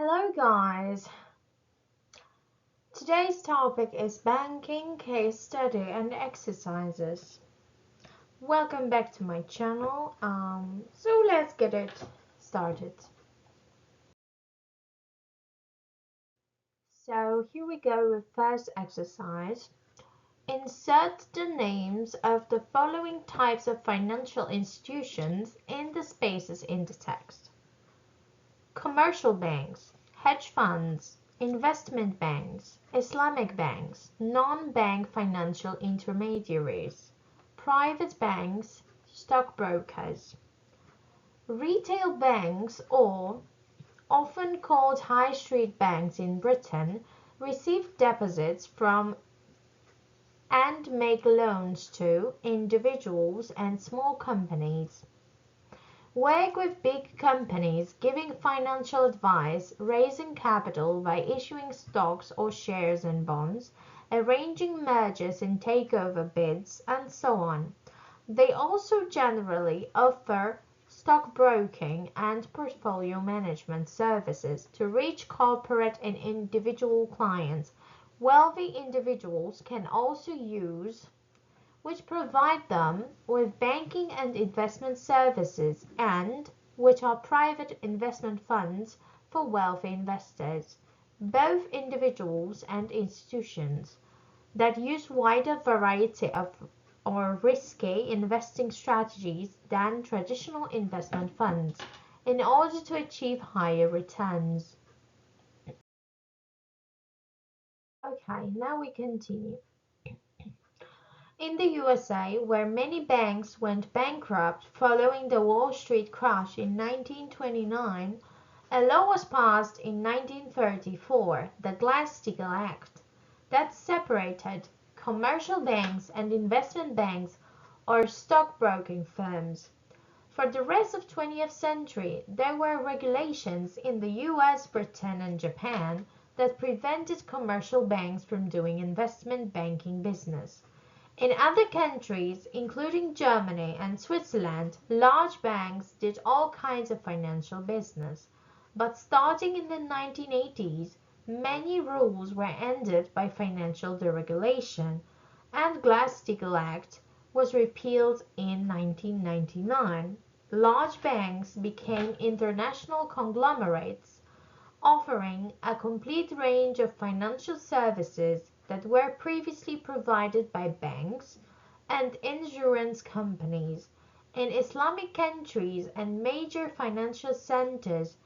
Hello guys, today's topic is banking case study and exercises. Welcome back to my channel. So let's get it started. So here we go with first exercise. Insert the names of the following types of financial institutions in the spaces in the text. Commercial banks, hedge funds, investment banks, Islamic banks, non-bank financial intermediaries, private banks, stockbrokers. Retail banks, or often called high street banks in Britain, receive deposits from and make loans to individuals and small companies. Work with big companies giving financial advice, raising capital by issuing stocks or shares and bonds, arranging mergers and takeover bids, and so on. They also generally offer stockbroking and portfolio management services to reach corporate and individual clients. Wealthy individuals can also use which provide them with banking and investment services, and which are private investment funds for wealthy investors, both individuals and institutions, that use wider variety of or risky investing strategies than traditional investment funds in order to achieve higher returns. Okay, now we continue. In the USA, where many banks went bankrupt following the Wall Street crash in 1929, a law was passed in 1934, the Glass-Steagall Act, that separated commercial banks and investment banks or stockbroking firms. For the rest of the 20th century, there were regulations in the US, Britain, and Japan that prevented commercial banks from doing investment banking business. In other countries, including Germany and Switzerland, large banks did all kinds of financial business. But starting in the 1980s, many rules were ended by financial deregulation, and Glass-Steagall Act was repealed in 1999. Large banks became international conglomerates, offering a complete range of financial services that were previously provided by banks and insurance companies. In Islamic countries and major financial centers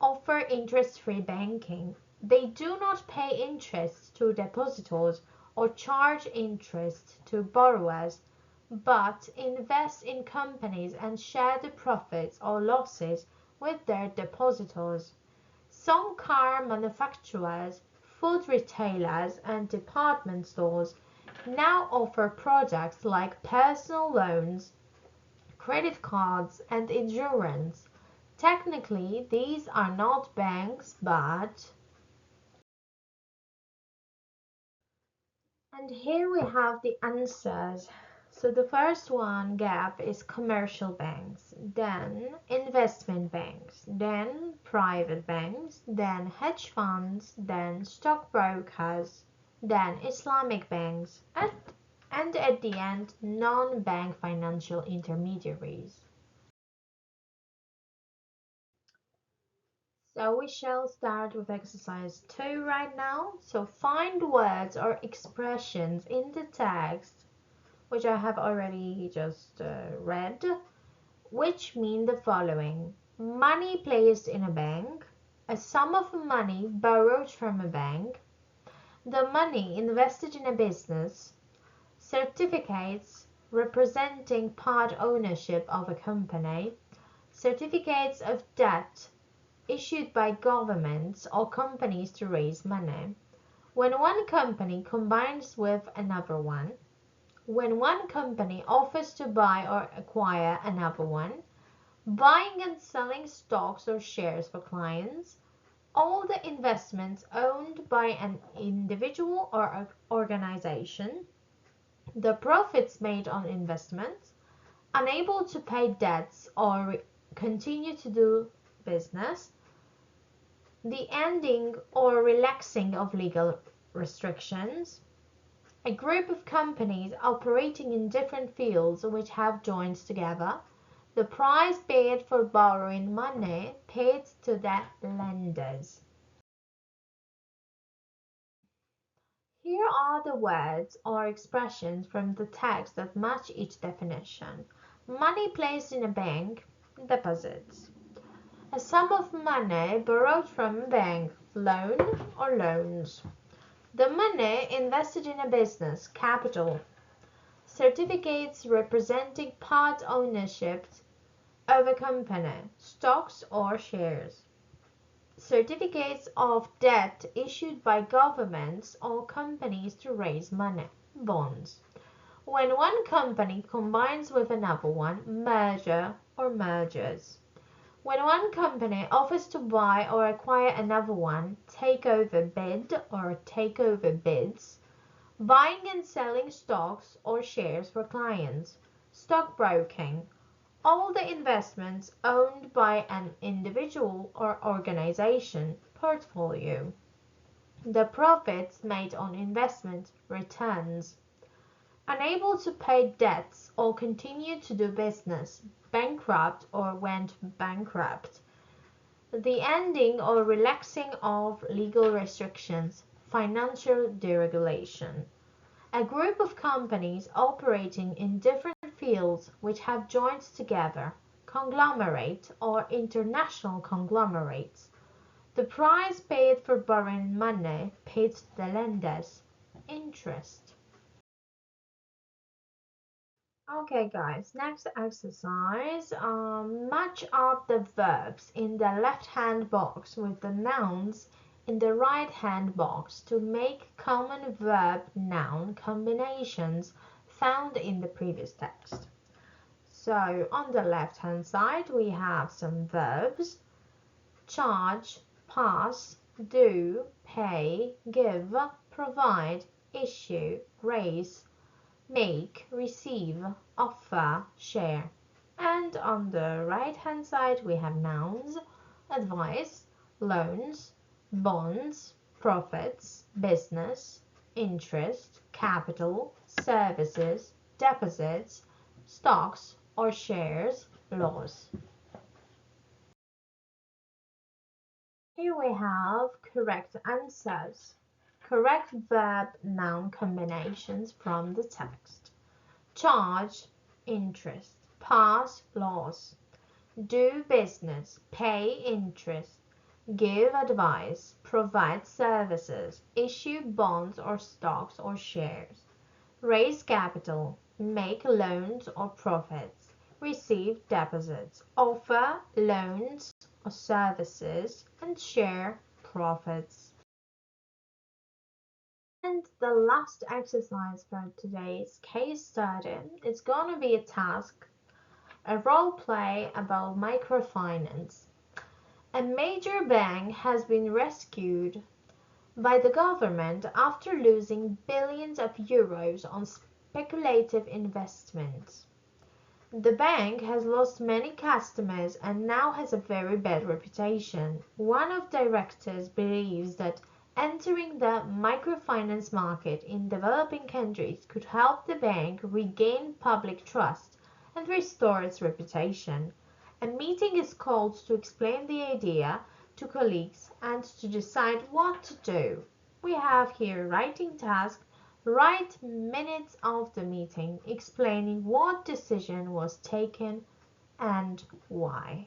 offer interest-free banking. They do not pay interest to depositors or charge interest to borrowers, but invest in companies and share the profits or losses with their depositors. Some car manufacturers, food retailers, and department stores now offer products like personal loans, credit cards, and insurance. Technically, these are not banks, but... And here we have the answers. So the first one gap is commercial banks, then investment banks, then private banks, then hedge funds, then stockbrokers, then Islamic banks, and at the end, non-bank financial intermediaries. So we shall start with exercise 2 right now. So find words or expressions in the text, which I have already just read, which mean the following: money placed in a bank, a sum of money borrowed from a bank, the money invested in a business, certificates representing part ownership of a company, certificates of debt issued by governments or companies to raise money. When one company combines with another one, when one company offers to buy or acquire another one, buying and selling stocks or shares for clients, all the investments owned by an individual or organization, the profits made on investments, unable to pay debts or continue to do business, the ending or relaxing of legal restrictions, a group of companies operating in different fields which have joined together, the price paid for borrowing money paid to the lenders. Here are the words or expressions from the text that match each definition. Money placed in a bank, deposits. A sum of money borrowed from a bank, loan or loans. The money invested in a business, capital. Certificates representing part ownership of a company, stocks or shares. Certificates of debt issued by governments or companies to raise money, bonds. When one company combines with another one, merger or mergers. When one company offers to buy or acquire another one, takeover bid or takeover bids. Buying and selling stocks or shares for clients. Stockbroking. All the investments owned by an individual or organization, portfolio. The profits made on investment, returns. Unable to pay debts or continue to do business, bankrupt or went bankrupt. The ending or relaxing of legal restrictions, financial deregulation. A group of companies operating in different fields which have joined together, conglomerate or international conglomerates. The price paid for borrowing money paid to the lenders, interest. Okay guys, next exercise. Match up the verbs in the left-hand box with the nouns in the right-hand box to make common verb-noun combinations found in the previous text. So on the left-hand side we have some verbs: charge, pass, do, pay, give, provide, issue, raise, make, receive, offer, share. And on the right hand side we have nouns: advice, loans, bonds, profits, business, interest, capital, services, deposits, stocks or shares, laws. Here we have correct answers. Correct verb-noun combinations from the text. Charge, interest. Pass, loss. Do business, pay interest. Give advice, provide services. Issue bonds or stocks or shares. Raise capital, make loans or profits. Receive deposits, offer loans or services, and share profits. And the last exercise for today's case study is going to be a task, a role play about microfinance. A major bank has been rescued by the government after losing billions of euros on speculative investments. The bank has lost many customers and now has a very bad reputation. One of the directors believes that entering the microfinance market in developing countries could help the bank regain public trust and restore its reputation. A meeting is called to explain the idea to colleagues and to decide what to do. We have here a writing task. Write minutes of the meeting explaining what decision was taken and why.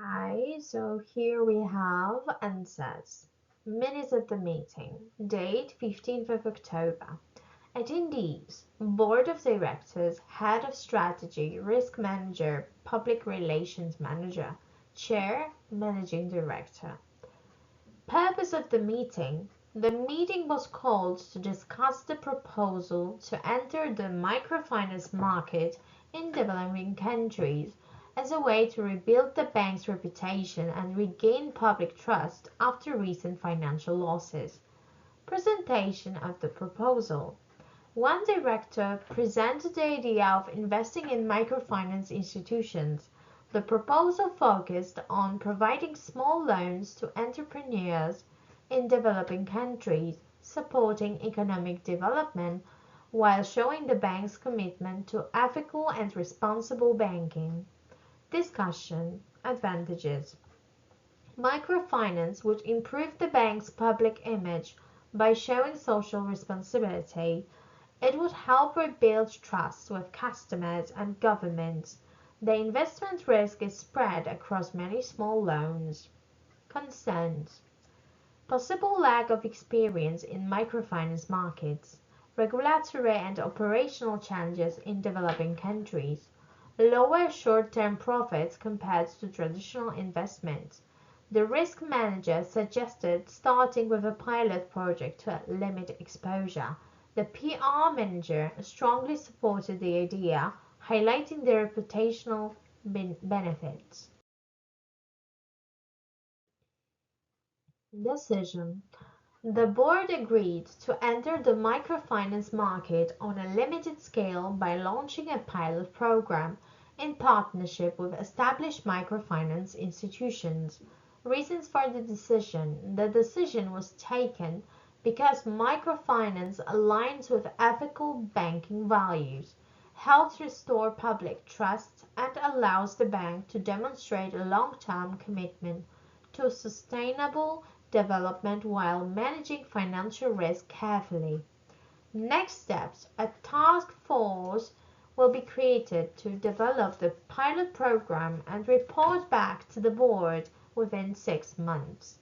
Okay, so here we have answers. Minutes of the meeting. Date 15th of October. Attendees: Board of Directors, Head of Strategy, Risk Manager, Public Relations Manager, Chair, Managing Director. Purpose of the meeting: the meeting was called to discuss the proposal to enter the microfinance market in developing countries as a way to rebuild the bank's reputation and regain public trust after recent financial losses. Presentation of the proposal: one director presented the idea of investing in microfinance institutions, The proposal focused on providing small loans to entrepreneurs in developing countries, supporting economic development while showing the bank's commitment to ethical and responsible banking. Discussion. Advantages. Microfinance would improve the bank's public image by showing social responsibility. It would help rebuild trust with customers and governments. The investment risk is spread across many small loans. Concerns. Possible lack of experience in microfinance markets, regulatory and operational challenges in developing countries, lower short-term profits compared to traditional investments. The risk manager suggested starting with a pilot project to limit exposure. The PR manager strongly supported the idea, highlighting the reputational benefits. Decision. The board agreed to enter the microfinance market on a limited scale by launching a pilot program in partnership with established microfinance institutions. Reasons for the decision. The decision was taken because microfinance aligns with ethical banking values, helps restore public trust, and allows the bank to demonstrate a long-term commitment to sustainable development while managing financial risk carefully. Next steps: a task force will be created to develop the pilot program and report back to the board within 6 months.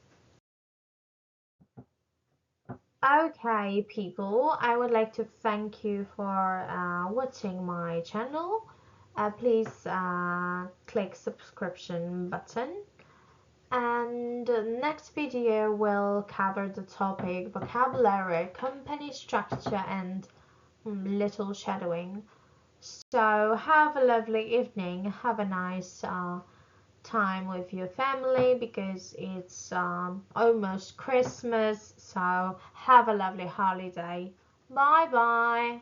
Okay, people, I would like to thank you for watching my channel. Please click subscription button. And next video will cover the topic vocabulary, company structure, and little shadowing. So have a lovely evening. Have a nice time with your family because it's almost Christmas. So have a lovely holiday. Bye bye.